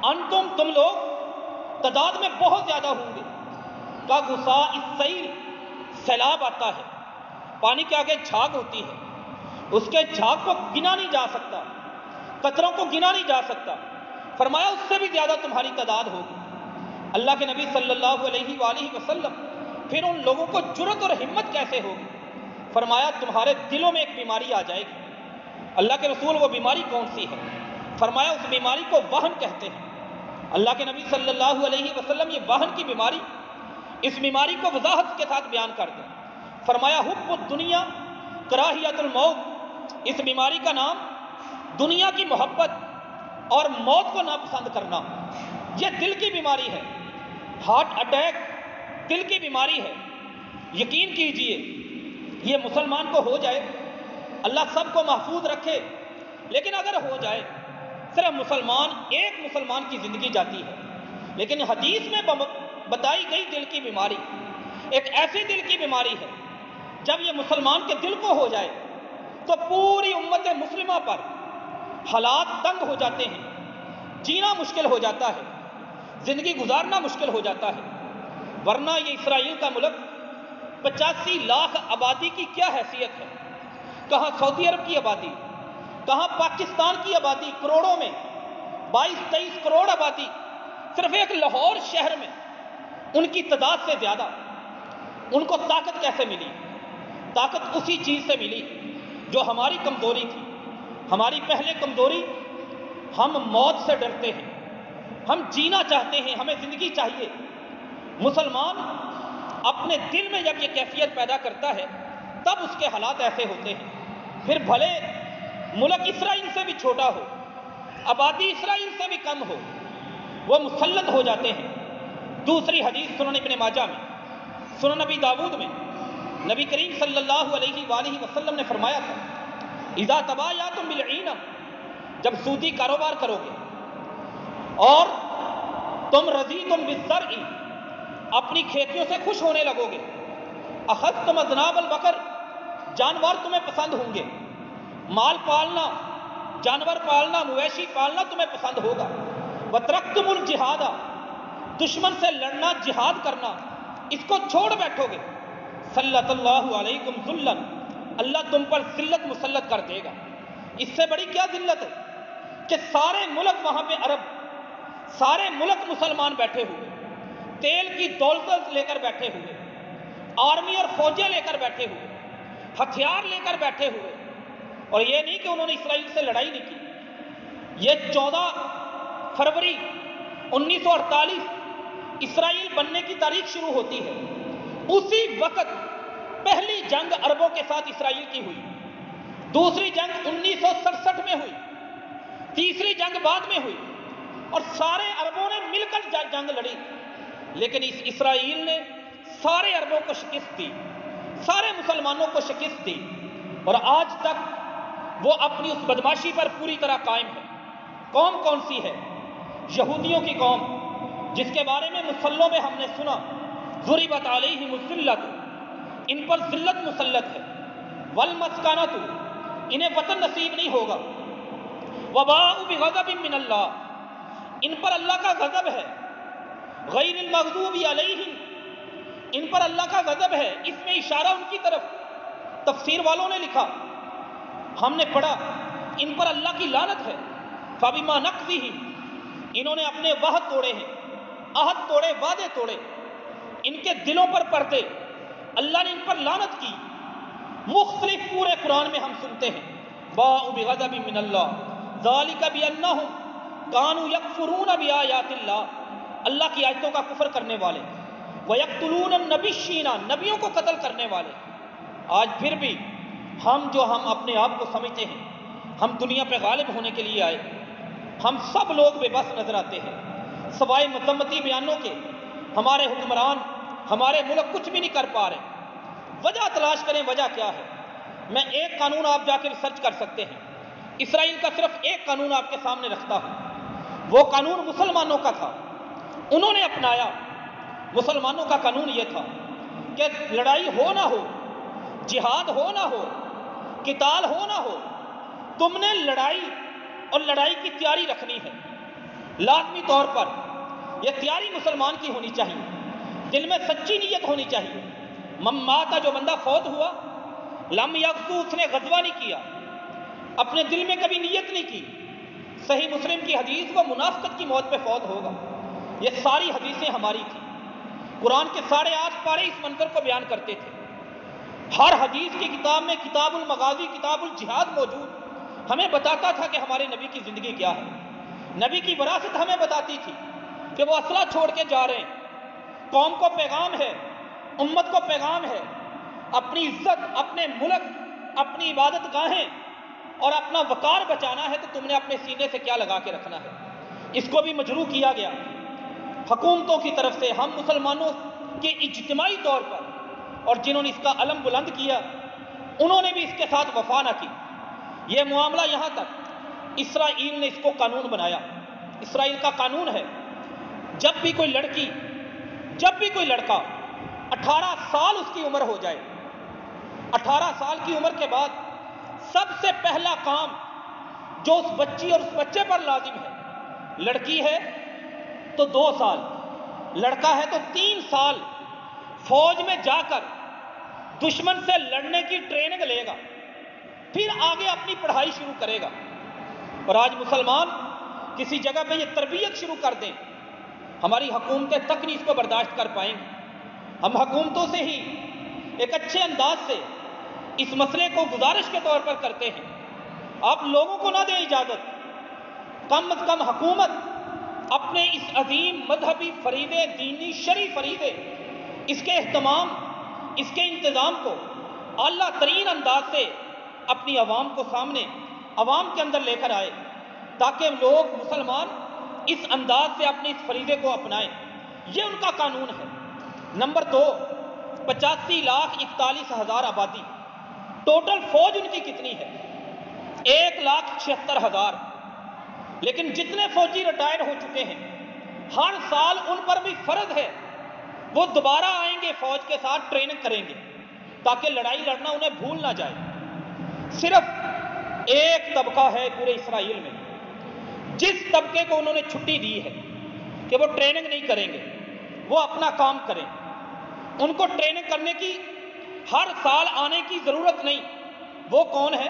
انتم، تم لوگ تعداد میں بہت زیادہ ہوں گے. کا غصاء السیل، سیلاب آتا ہے، پانی کے آگے جھاگ ہوتی ہے، اس کے جھاگ کو گنا نہیں جا سکتا، قطروں کو گنا نہیں جا سکتا. فرمایا اس سے بھی زیادہ تمہاری تعداد ہوگی. اللہ کے نبی صلی اللہ علیہ وآلہ وسلم، پھر ان لوگوں کو جرت اور ہمت کیسے ہوگی؟ فرمایا تمہارے دلوں میں ایک بیماری آ جائے گی. اللہ کے رسول وہ بیماری کون سی ہے؟ فرمایا اس بیماری کو وہن کہتے ہیں. اللہ کے نبی صلی اللہ علیہ وسلم یہ وہن کی بیماری، اس بیماری کو وضاحت کے ساتھ بیان کر دیں. فرمایا حب الدنیا کراہیت الموت، اس بیماری کا نام دنیا کی محبت اور موت کو ناپسند کرنا. یہ دل کی بیماری ہے، ہارٹ اٹیک دل کی بیماری ہے. یقین کیجئے یہ مسلمان کو ہو جائے، اللہ سب کو محفوظ رکھے، لیکن اگر ہو جائے صرف مسلمان، ایک مسلمان کی زندگی جاتی ہے. لیکن حدیث میں بتائی گئی دل کی بیماری ایک ایسی دل کی بیماری ہے، جب یہ مسلمان کے دل کو ہو جائے تو پوری امت مسلمہ پر حالات تنگ ہو جاتے ہیں، جینا مشکل ہو جاتا ہے، زندگی گزارنا مشکل ہو جاتا ہے. ورنہ یہ اسرائیل کا ملک 85 لاکھ آبادی کی کیا حیثیت ہے؟ کہاں سعودی عرب کی آبادی، کہاں پاکستان کی آبادی کروڑوں میں، 22-23 کروڑ آبادی صرف ایک لاہور شہر میں، ان کی تعداد سے زیادہ. ان کو طاقت کیسے ملی؟ طاقت اسی چیز سے ملی جو ہماری کمزوری تھی. ہماری پہلے کمزوری، ہم موت سے ڈرتے ہیں، ہم جینا چاہتے ہیں، ہمیں زندگی چاہیے. مسلمان اپنے دل میں جب یہ کیفیت پیدا کرتا ہے تب اس کے حالات ایسے ہوتے ہیں. پھر بھلے ملک اسرائیل سے بھی چھوٹا ہو، آبادی اسرائیل سے بھی کم ہو، وہ مسلط ہو جاتے ہیں. دوسری حدیث سنن ابن ماجہ میں سنن نبی داؤد میں نبی کریم صلی اللہ علیہ وآلہ وسلم نے فرمایا تھا اذا تبایعتم بالعینہ، جب سودی کاروبار کرو گے اور تم رضیتم بالزرع، اپنی کھیتیوں سے خوش ہونے لگو گے، اخذتم اذناب البقر، جانور تمہیں پسند ہوں گے، مال پالنا، جانور پالنا، مویشی پالنا تمہیں پسند ہوگا، وترکتم الجہاد، دشمن سے لڑنا، جہاد کرنا اس کو چھوڑ بیٹھو گے، سلط اللہ علیکم ذلا، اللہ تم پر ذلت مسلط کر دے گا۔ اس سے بڑی کیا ذلت ہے کہ سارے ملک وہاں پہ عرب، سارے ملک مسلمان بیٹھے ہوئے، تیل کی دولت لے کر بیٹھے ہوئے، آرمی اور فوجیں لے کر بیٹھے ہوئے، ہتھیار لے کر بیٹھے ہوئے، اور یہ نہیں کہ انہوں نے اسرائیل سے لڑائی نہیں کی۔ یہ 14 فروری 1948 اسرائیل بننے کی تاریخ شروع ہوتی ہے، اسی وقت پہلی جنگ عربوں کے ساتھ اسرائیل کی ہوئی، دوسری جنگ 1967 میں ہوئی، تیسری جنگ بعد میں ہوئی، اور سارے عربوں نے مل کر جنگ لڑی، لیکن اس اسرائیل نے سارے عربوں کو شکست دی، سارے مسلمانوں کو شکست دی، اور آج تک وہ اپنی اس بدماشی پر پوری طرح قائم ہے۔ قوم کون سی ہے؟ یہودیوں کی قوم، جس کے بارے میں مصلوں میں ہم نے سنا ضربت علیہم الذلۃ، ان پر ذلت مسلط ہے، والمسکنۃ، انہیں وطن نصیب نہیں ہوگا، وباءوا بغضب من اللہ، ان پر اللہ کا غضب ہے، غیر المغضوب علیہم، ان پر اللہ کا غضب ہے، اس میں اشارہ ان کی طرف، تفسیر والوں نے لکھا، ہم نے پڑھا ان پر اللہ کی لعنت ہے، فبما نقضہم، انہوں نے اپنے وعد توڑے ہیں، عہد توڑے، وعدے توڑے، ان کے دلوں پر پردے، اللہ نے ان پر لعنت کی۔ مختلف پورے قرآن میں ہم سنتے ہیں باءوا بغضب من اللہ ذالک بانہم کانوا یکفرون بآیات اللہ، اللہ کی آیتوں کا کفر کرنے والے، ویقتلون النبیین، نبیوں کو قتل کرنے والے۔ آج پھر بھی ہم اپنے آپ کو سمجھتے ہیں ہم دنیا پہ غالب ہونے کے لیے آئے، ہم سب لوگ بے بس نظر آتے ہیں، سوائے مذمتی بیانوں کے ہمارے حکمران، ہمارے ملک کچھ بھی نہیں کر پا رہے۔ وجہ تلاش کریں، وجہ کیا ہے؟ میں ایک قانون آپ جا کے ریسرچ کر سکتے ہیں، اسرائیل کا صرف ایک قانون آپ کے سامنے رکھتا ہوں، وہ قانون مسلمانوں کا تھا، انہوں نے اپنایا۔ مسلمانوں کا قانون یہ تھا کہ لڑائی ہو نہ ہو، جہاد ہو نہ ہو، قتال ہو نہ ہو، تم نے لڑائی اور لڑائی کی تیاری رکھنی ہے، لازمی طور پر یہ تیاری مسلمان کی ہونی چاہیے، دل میں سچی نیت ہونی چاہیے۔ من مات، جو بندہ فوت ہوا، لم یغزو، اس نے غزوہ نہیں کیا، اپنے دل میں کبھی نیت نہیں کی، صحیح مسلم کی حدیث، وہ منافقت کی موت پہ فوت ہوگا۔ یہ ساری حدیثیں ہماری تھیں، قرآن کے 8.5 پارے اس منظر کو بیان کرتے تھے، ہر حدیث کی کتاب میں کتاب المغازی، کتاب الجہاد موجود ہمیں بتاتا تھا کہ ہمارے نبی کی زندگی کیا ہے، نبی کی وراثت ہمیں بتاتی تھی کہ وہ اسلحہ چھوڑ کے جا رہے ہیں، قوم کو پیغام ہے، امت کو پیغام ہے، اپنی عزت، اپنے ملک، اپنی عبادت گاہیں اور اپنا وقار بچانا ہے تو تم نے اپنے سینے سے کیا لگا کے رکھنا ہے۔ اس کو بھی مجروح کیا گیا حکومتوں کی طرف سے، ہم مسلمانوں کے اجتماعی طور پر، اور جنہوں نے اس کا علم بلند کیا انہوں نے بھی اس کے ساتھ وفا نہ کی۔ یہ معاملہ یہاں تک اسرائیل نے اس کو قانون بنایا۔ اسرائیل کا قانون ہے جب بھی کوئی لڑکی، جب بھی کوئی لڑکا 18 سال اس کی عمر ہو جائے، 18 سال کی عمر کے بعد سب سے پہلا کام جو اس بچی اور اس بچے پر لازم ہے، لڑکی ہے تو 2 سال، لڑکا ہے تو 3 سال فوج میں جا کر دشمن سے لڑنے کی ٹریننگ لے گا، پھر آگے اپنی پڑھائی شروع کرے گا۔ اور آج مسلمان کسی جگہ پہ یہ تربیت شروع کر دیں، ہماری حکومتیں تک نہیں اس کو برداشت کر پائیں گی۔ ہم حکومتوں سے ہی ایک اچھے انداز سے اس مسئلے کو گزارش کے طور پر کرتے ہیں، آپ لوگوں کو نہ دیں اجازت، کم از کم حکومت اپنے اس عظیم مذہبی فریضے، دینی شرعی فریضے، اس کے اہتمام، اس کے انتظام کو اعلیٰ ترین انداز سے اپنی عوام کو سامنے، عوام کے اندر لے کر آئے تاکہ لوگ، مسلمان اس انداز سے اپنے اس فریضے کو اپنائیں۔ یہ ان کا قانون ہے۔ نمبر 2، 85,41,000 آبادی، ٹوٹل فوج ان کی کتنی ہے؟ 1,76,000۔ لیکن جتنے فوجی ریٹائر ہو چکے ہیں، ہر سال ان پر بھی فرض ہے وہ دوبارہ آئیں گے، فوج کے ساتھ ٹریننگ کریں گے تاکہ لڑائی لڑنا انہیں بھول نہ جائے۔ صرف ایک طبقہ ہے پورے اسرائیل میں جس طبقے کو انہوں نے چھٹی دی ہے کہ وہ ٹریننگ نہیں کریں گے، وہ اپنا کام کریں، ان کو ٹریننگ کرنے کی ہر سال آنے کی ضرورت نہیں۔ وہ کون ہے؟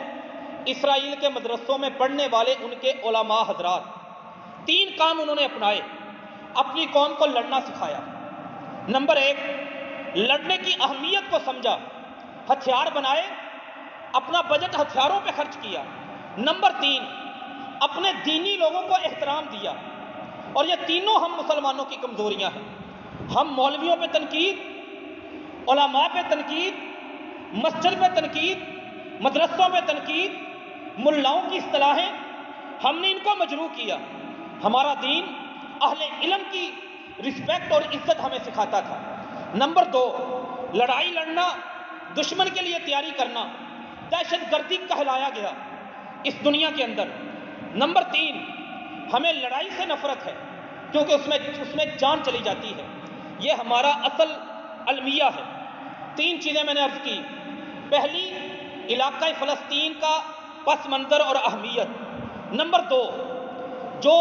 اسرائیل کے مدرسوں میں پڑھنے والے ان کے علماء حضرات۔ 3 کام انہوں نے اپنائے، اپنی قوم کو لڑنا سکھایا۔ نمبر 1، لڑنے کی اہمیت کو سمجھا، ہتھیار بنائے، اپنا بجٹ ہتھیاروں پہ خرچ کیا۔ نمبر 3، اپنے دینی لوگوں کو احترام دیا۔ اور یہ تینوں ہم مسلمانوں کی کمزوریاں ہیں۔ ہم مولویوں پہ تنقید، علماء پہ تنقید، مسجد پہ تنقید، مدرسوں پہ تنقید، ملاؤں کی اصطلاحیں، ہم نے ان کو مجروح کیا۔ ہمارا دین اہل علم کی رسپیکٹ اور عزت ہمیں سکھاتا تھا۔ نمبر 2، لڑائی لڑنا، دشمن کے لیے تیاری کرنا دہشت گردی کہلایا گیا اس دنیا کے اندر۔ نمبر 3، ہمیں لڑائی سے نفرت ہے کیونکہ اس میں جان چلی جاتی ہے۔ یہ ہمارا اصل المیہ ہے۔ 3 چیزیں میں نے عرض کی۔ پہلی، علاقہ فلسطین کا پس منظر اور اہمیت۔ نمبر 2، جو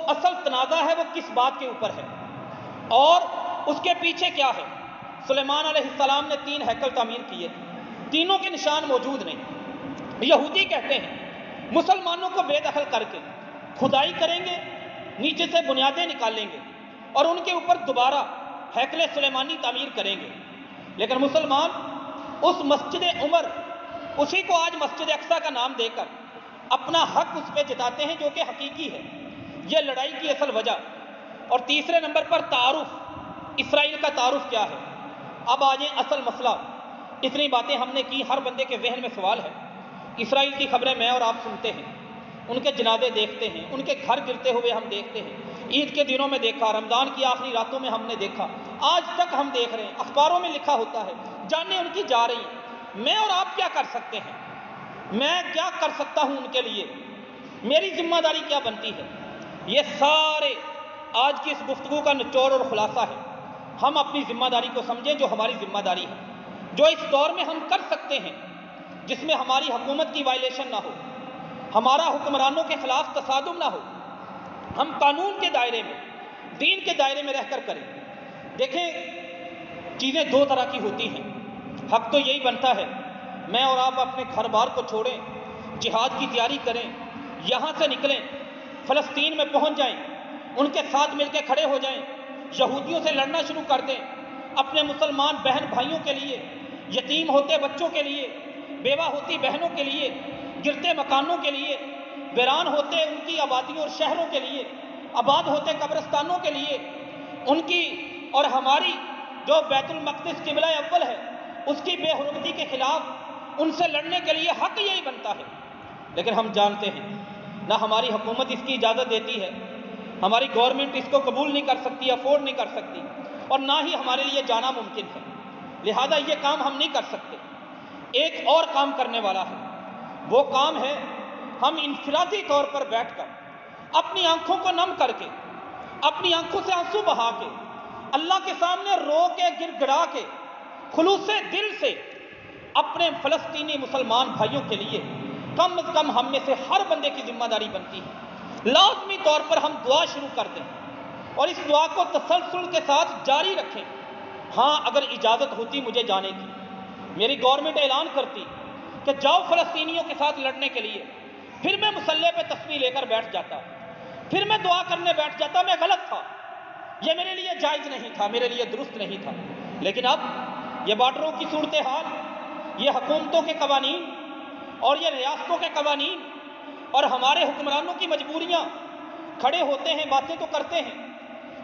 اصل تنازع ہے وہ کس بات کے اوپر ہے اور اس کے پیچھے کیا ہے۔ سلیمان علیہ السلام نے 3 ہیکل تعمیر کیے، تینوں کے نشان موجود نہیں۔ یہودی کہتے ہیں مسلمانوں کو بے دخل کر کے کھدائی کریں گے، نیچے سے بنیادیں نکالیں گے اور ان کے اوپر دوبارہ ہیکل سلیمانی تعمیر کریں گے۔ لیکن مسلمان اس مسجد عمر، اسی کو آج مسجد اقصیٰ کا نام دے کر اپنا حق اس پہ جتاتے ہیں جو کہ حقیقی ہے۔ یہ لڑائی کی اصل وجہ۔ اور تیسرے نمبر پر تعارف، اسرائیل کا تعارف کیا ہے۔ اب آ جائیں اصل مسئلہ۔ اتنی باتیں ہم نے کی، ہر بندے کے ذہن میں سوال ہے۔ اسرائیل کی خبریں میں اور آپ سنتے ہیں، ان کے جنازے دیکھتے ہیں، ان کے گھر گرتے ہوئے ہم دیکھتے ہیں، عید کے دنوں میں دیکھا، رمضان کی آخری راتوں میں ہم نے دیکھا، آج تک ہم دیکھ رہے ہیں، اخباروں میں لکھا ہوتا ہے، جانیں ان کی جا رہی ہیں۔ میں اور آپ کیا کر سکتے ہیں؟ میں کیا کر سکتا ہوں ان کے لیے؟ میری ذمہ داری کیا بنتی ہے؟ یہ سارے آج کی اس گفتگو کا نچوڑ اور خلاصہ ہے۔ ہم اپنی ذمہ داری کو سمجھیں جو ہماری ذمہ داری ہے، جو اس دور میں ہم کر سکتے ہیں، جس میں ہماری حکومت کی وائلیشن نہ ہو، ہمارا حکمرانوں کے خلاف تصادم نہ ہو، ہم قانون کے دائرے میں، دین کے دائرے میں رہ کر کریں۔ دیکھیں، چیزیں 2 طرح کی ہوتی ہیں۔ حق تو یہی بنتا ہے میں اور آپ اپنے گھر بار کو چھوڑیں، جہاد کی تیاری کریں، یہاں سے نکلیں، فلسطین میں پہنچ جائیں، ان کے ساتھ مل کے کھڑے ہو جائیں، یہودیوں سے لڑنا شروع کر دیں، اپنے مسلمان بہن بھائیوں کے لیے، یتیم ہوتے بچوں کے لیے، بیوہ ہوتی بہنوں کے لیے، گرتے مکانوں کے لیے، ویران ہوتے ان کی آبادیوں اور شہروں کے لیے، آباد ہوتے قبرستانوں کے لیے، ان کی اور ہماری جو بیت المقدس قبلہ اول ہے اس کی بے حرمتی کے خلاف ان سے لڑنے کے لیے حق یہی بنتا ہے۔ لیکن ہم جانتے ہیں نہ ہماری حکومت اس کی اجازت دیتی ہے، ہماری گورنمنٹ اس کو قبول نہیں کر سکتی، افورڈ نہیں کر سکتی، اور نہ ہی ہمارے لیے جانا ممکن ہے، لہذا یہ کام ہم نہیں کر سکتے۔ ایک اور کام کرنے والا ہے، وہ کام ہے ہم انفرادی طور پر بیٹھ کر اپنی آنکھوں کو نم کر کے، اپنی آنکھوں سے آنسو بہا کے، اللہ کے سامنے رو کے گر گڑا کے، خلوص دل سے اپنے فلسطینی مسلمان بھائیوں کے لیے کم از کم ہم میں سے ہر بندے کی ذمہ داری بنتی ہے لازمی طور پر ہم دعا شروع کر دیں اور اس دعا کو تسلسل کے ساتھ جاری رکھیں۔ ہاں، اگر اجازت ہوتی مجھے جانے کی، میری گورنمنٹ اعلان کرتی کہ جاؤ فلسطینیوں کے ساتھ لڑنے کے لیے، پھر میں مسلح پہ تسبیح لے کر بیٹھ جاتا، پھر میں دعا کرنے بیٹھ جاتا، میں غلط تھا، یہ میرے لیے جائز نہیں تھا، میرے لیے درست نہیں تھا۔ لیکن اب یہ بارڈروں کی صورتحال، یہ حکومتوں کے قوانین اور یہ ریاستوں کے قوانین اور ہمارے حکمرانوں کی مجبوریاں، کھڑے ہوتے ہیں، باتیں تو کرتے ہیں،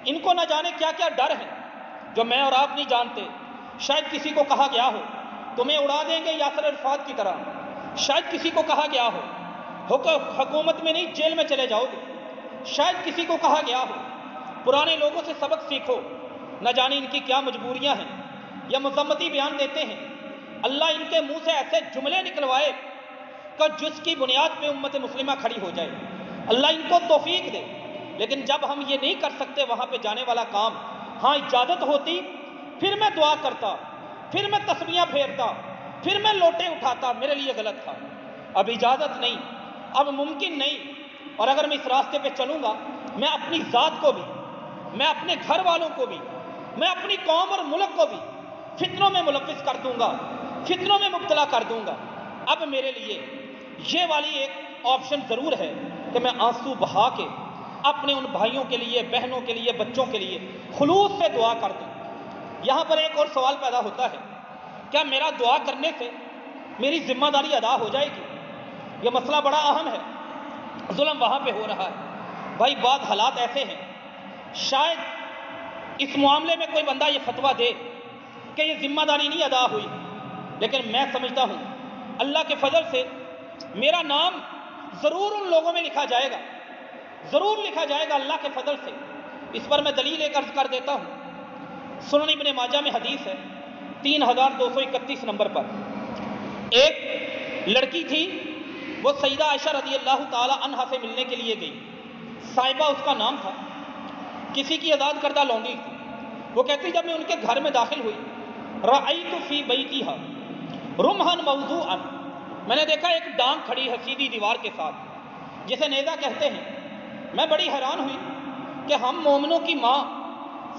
ان کو نہ جانے کیا کیا ڈر ہیں جو میں اور آپ نہیں جانتے۔ شاید کسی کو کہا گیا ہو تمہیں اڑا دیں گے یاسر عرفات کی طرح، شاید کسی کو کہا گیا ہو حکومت میں نہیں جیل میں چلے جاؤ گے، شاید کسی کو کہا گیا ہو پرانے لوگوں سے سبق سیکھو، نہ جانے ان کی کیا مجبوریاں ہیں۔ یا مذمتی بیان دیتے ہیں، اللہ ان کے منہ سے ایسے جملے نکلوائے کہ جس کی بنیاد پہ امت مسلمہ کھڑی ہو جائے، اللہ ان کو توفیق دے۔ لیکن جب ہم یہ نہیں کر سکتے وہاں پہ جانے والا کام، ہاں اجازت ہوتی پھر میں دعا کرتا، پھر میں تسبیحاں پھیرتا، پھر میں لوٹے اٹھاتا، میرے لیے غلط تھا۔ اب اجازت نہیں، اب ممکن نہیں، اور اگر میں اس راستے پہ چلوں گا، میں اپنی ذات کو بھی، میں اپنے گھر والوں کو بھی، میں اپنی قوم اور ملک کو بھی فتنوں میں ملوث کر دوں گا، فتنوں میں مبتلا کر دوں گا۔ اب میرے لیے یہ والی ایک آپشن ضرور ہے کہ میں آنسو بہا کے اپنے ان بھائیوں کے لیے، بہنوں کے لیے، بچوں کے لیے خلوص سے دعا کر دوں۔ یہاں پر ایک اور سوال پیدا ہوتا ہے، کیا میرا دعا کرنے سے میری ذمہ داری ادا ہو جائے گی؟ یہ مسئلہ بڑا اہم ہے، ظلم وہاں پہ ہو رہا ہے۔ بھائی بعض حالات ایسے ہیں، شاید اس معاملے میں کوئی بندہ یہ فتویٰ دے کہ یہ ذمہ داری نہیں ادا ہوئی، لیکن میں سمجھتا ہوں اللہ کے فضل سے میرا نام ضرور ان لوگوں میں لکھا جائے گا، ضرور لکھا جائے گا اللہ کے فضل سے۔ اس پر میں دلیل ایک عرض کر دیتا ہوں۔ سنن ابن ماجہ میں حدیث ہے 3231 نمبر پر، ایک لڑکی تھی، وہ سیدہ عائشہ رضی اللہ تعالی عنہا سے ملنے کے لیے گئی، صاحبہ اس کا نام تھا، کسی کی آزاد کردہ لونڈی تھی۔ وہ کہتی جب میں ان کے گھر میں داخل ہوئی، رأیت فی بیتھا رمحا موضوعا، میں نے دیکھا ایک ڈانگ کھڑی ہے سیدھی دیوار کے ساتھ، جسے نیزہ کہتے ہیں۔ میں بڑی حیران ہوئی کہ ہم مومنوں کی ماں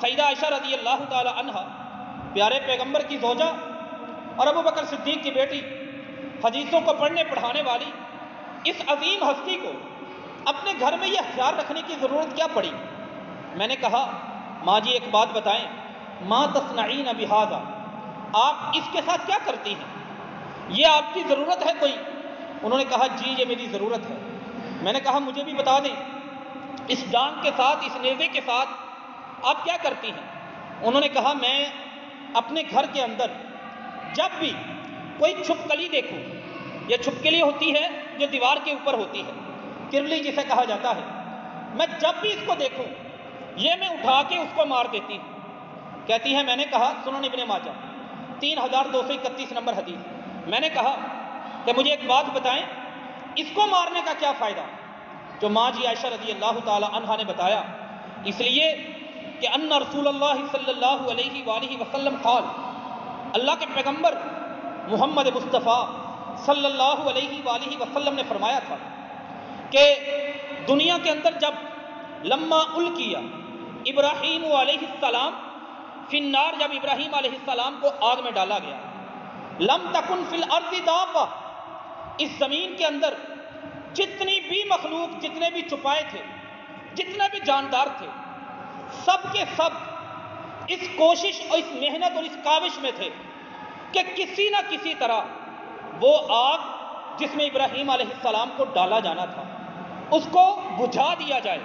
سیدہ عائشہ رضی اللہ تعالی عنہا، پیارے پیغمبر کی زوجہ اور ابو بکر صدیق کی بیٹی، حدیثوں کو پڑھنے پڑھانے والی اس عظیم ہستی کو اپنے گھر میں یہ ہتھیار رکھنے کی ضرورت کیا پڑی؟ میں نے کہا ماں جی ایک بات بتائیں، ما تصنعین بہذا، آپ اس کے ساتھ کیا کرتی ہیں؟ یہ آپ کی ضرورت ہے کوئی؟ انہوں نے کہا جی یہ میری ضرورت ہے۔ میں نے کہا مجھے بھی بتا دیں اس ڈانگ کے ساتھ، اس نیزے کے ساتھ آپ کیا کرتی ہیں؟ انہوں نے کہا میں اپنے گھر کے اندر جب بھی کوئی چھپکلی دیکھوں، یہ چھپکلی ہوتی ہے جو دیوار کے اوپر ہوتی ہے، کرلی جسے کہا جاتا ہے، میں جب بھی اس کو دیکھوں یہ میں اٹھا کے اس کو مار دیتی ہوں۔ کہتی ہے میں نے کہا، سنن ابن ماجہ 3231 نمبر حدیث، میں نے کہا کہ مجھے ایک بات بتائیں اس کو مارنے کا کیا فائدہ؟ جو ماں جی عائشہ رضی اللہ تعالی عنہا نے بتایا، اس لیے کہ ان رسول اللہ صلی اللہ علیہ وآلہ وسلم قال، اللہ کے پیغمبر محمد مصطفیٰ صلی اللہ علیہ وآلہ وسلم نے فرمایا تھا کہ دنیا کے اندر جب لما الکیا ابراہیم علیہ السلام فی النار، جب ابراہیم علیہ السلام کو آگ میں ڈالا گیا، لم تکن فی الارض دابہ، اس زمین کے اندر جتنی بھی مخلوق، جتنے بھی چھپائے تھے، جتنے بھی جاندار تھے، سب کے سب اس کوشش اور اس محنت اور اس کاوش میں تھے کہ کسی نہ کسی طرح وہ آگ جس میں ابراہیم علیہ السلام کو ڈالا جانا تھا اس کو بجھا دیا جائے،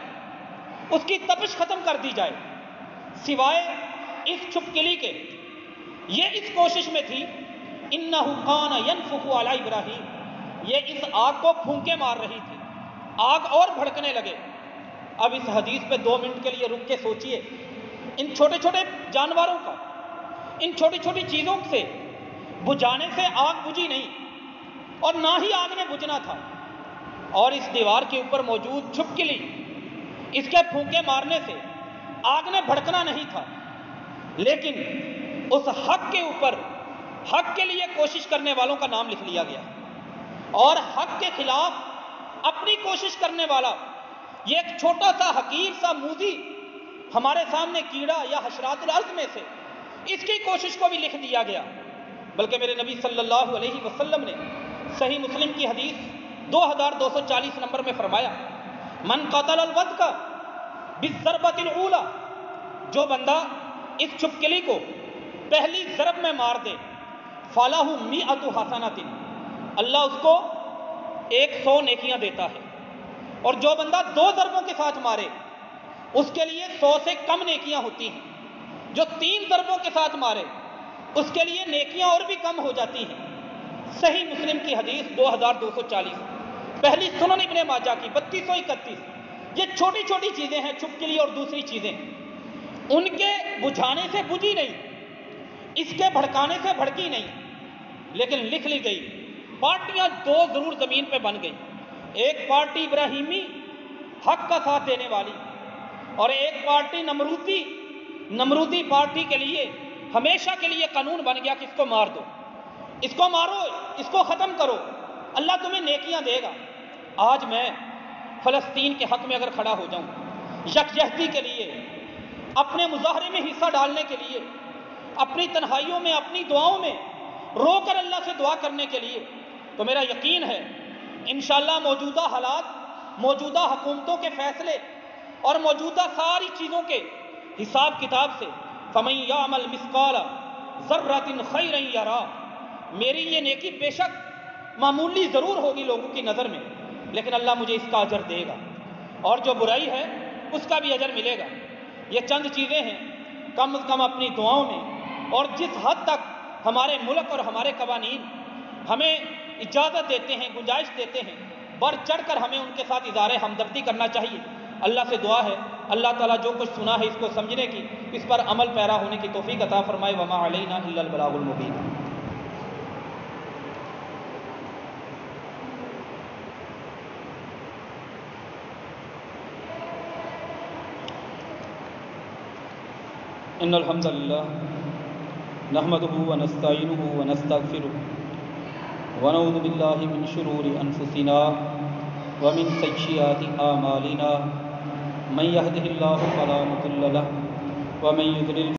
اس کی تپش ختم کر دی جائے۔ سوائے اس چھپکلی کے یہ اس کوشش میں تھی، انہ کان ینفخ علی ابراہیم، یہ اس آگ کو پھونکے مار رہی تھی، آگ اور بھڑکنے لگے۔ اب اس حدیث پہ 2 منٹ کے لیے رک کے سوچئے، ان چھوٹے چھوٹے جانوروں کا، ان چھوٹی چھوٹی چیزوں سے بجھانے سے آگ بجھی نہیں، اور نہ ہی آگ نے بجھنا تھا، اور اس دیوار کے اوپر موجود چھپکلی، اس کے پھونکے مارنے سے آگ نے بھڑکنا نہیں تھا، لیکن اس حق کے اوپر، حق کے لیے کوشش کرنے والوں کا نام لکھ لیا گیا، اور حق کے خلاف اپنی کوشش کرنے والا یہ ایک چھوٹا سا حقیر سا موذی ہمارے سامنے کیڑا یا حشرات الارض میں سے، اس کی کوشش کو بھی لکھ دیا گیا۔ بلکہ میرے نبی صلی اللہ علیہ وسلم نے صحیح مسلم کی حدیث 2240 نمبر میں فرمایا، من قتل الودق بالضربۃ الاولی، جو بندہ اس چھپکلی کو پہلی ضرب میں مار دے، فلہ 100 حسنۃ، اللہ اس کو 100 نیکیاں دیتا ہے، اور جو بندہ 2 ضربوں کے ساتھ مارے اس کے لیے 100 سے کم نیکیاں ہوتی ہیں، جو 3 ضربوں کے ساتھ مارے اس کے لیے نیکیاں اور بھی کم ہو جاتی ہیں۔ صحیح مسلم کی حدیث 2240، پہلی سنن ابن ماجہ کی 3231۔ یہ چھوٹی چھوٹی چیزیں ہیں، چھپکلی اور دوسری چیزیں، ان کے بجھانے سے بجھی نہیں، اس کے بھڑکانے سے بھڑکی نہیں، لیکن لکھ لی گئی۔ پارٹیاں دو ضرور زمین پہ بن گئی، ایک پارٹی ابراہیمی حق کا ساتھ دینے والی، اور ایک پارٹی نمرودی پارٹی کے لیے ہمیشہ کے لیے قانون بن گیا کہ اس کو مار دو، اس کو مارو، اس کو ختم کرو، اللہ تمہیں نیکیاں دے گا۔ آج میں فلسطین کے حق میں اگر کھڑا ہو جاؤں، یکجہتی کے لیے، اپنے مظاہرے میں حصہ ڈالنے کے لیے، اپنی تنہائیوں میں، اپنی دعاؤں میں رو کر اللہ سے دعا کرنے کے لیے، تو میرا یقین ہے انشاءاللہ موجودہ حالات، موجودہ حکومتوں کے فیصلے اور موجودہ ساری چیزوں کے حساب کتاب سے فَمَن يَعْمَلْ مِثْقَالَ ذَرَّةٍ خَيْرًا يَرَهُ، میری یہ نیکی بے شک معمولی ضرور ہوگی لوگوں کی نظر میں، لیکن اللہ مجھے اس کا اجر دے گا، اور جو برائی ہے اس کا بھی اجر ملے گا۔ یہ چند چیزیں ہیں کم از کم اپنی دعاؤں میں، اور جس حد تک ہمارے ملک اور ہمارے قوانین ہمیں اجازت دیتے ہیں، گنجائش دیتے ہیں، بڑھ چڑھ کر ہمیں ان کے ساتھ اظہار ہمدردی کرنا چاہیے۔ اللہ سے دعا ہے اللہ تعالیٰ جو کچھ سنا ہے اس کو سمجھنے کی، اس پر عمل پیرا ہونے کی توفیق عطا فرمائے۔ وما علینا الا البلاغ المبین۔ ان الحمد للہ نحمده ونستعینه ونستغفره ونعوذ باللہ من شرور انفسنا ومن سیئات اعمالنا من يهده الله فلا مضل له ومن يضلل